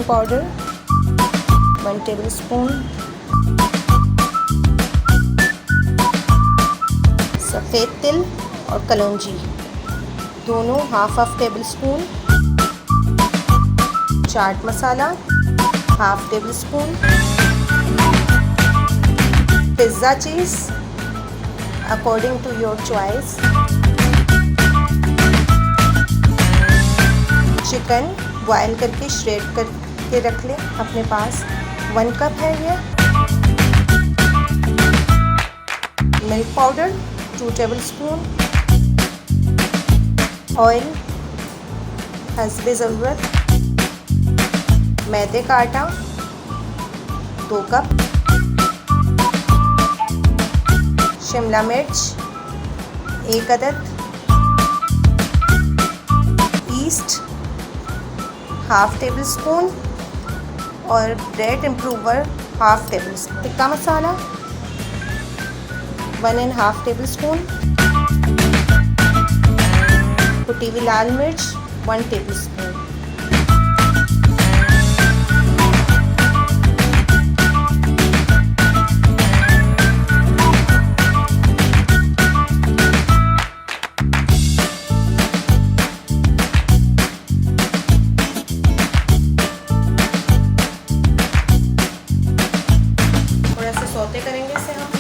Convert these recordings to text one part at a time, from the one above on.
Baking powder 1 tablespoon, सफ़ेद तिल और कलौंजी दोनों half tablespoon, chaat masala half tablespoon, pizza cheese according to your choice, chicken boil करके श्रेड करके रख लें अपने पास 1 कप है ये, मिल्क पाउडर 2 टेबलस्पून, ऑयल हस्बे ज़रूरत, मैदे का आटा 2 कप, शिमला मिर्च 1 अदद, ईस्ट हाफ टेबलस्पून और bread improver half tablespoon, tikka masala 1½ tablespoon, कुटी हुई लाल मिर्च 1 टेबलस्पून। सौते करेंगे इसे हम।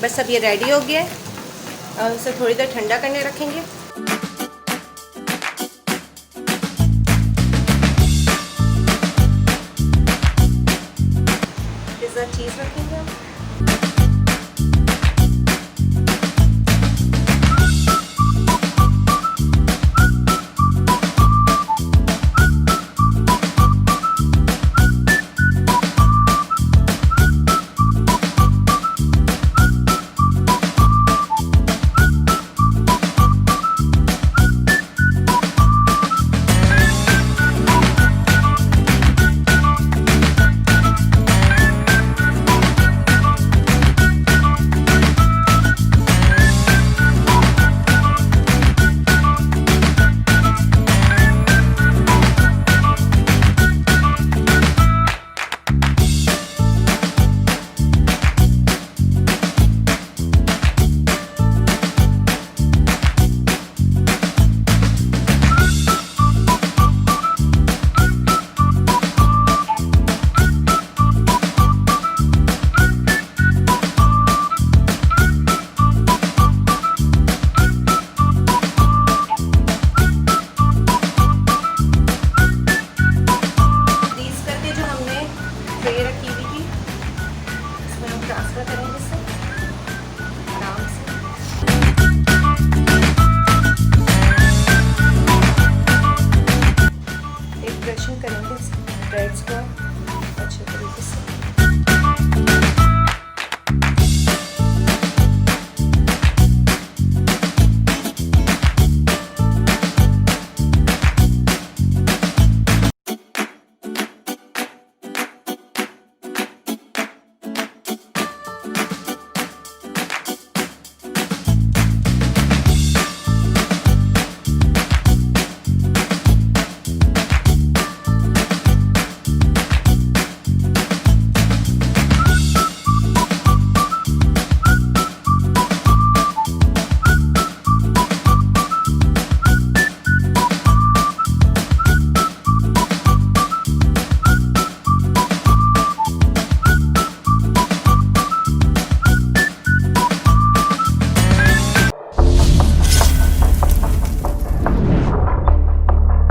बस अब ये रेडी हो गया है और इसे थोड़ी देर ठंडा करने रखेंगे। पिज़्ज़ा चीज़ रखेंगे हम। ब्रेड्स को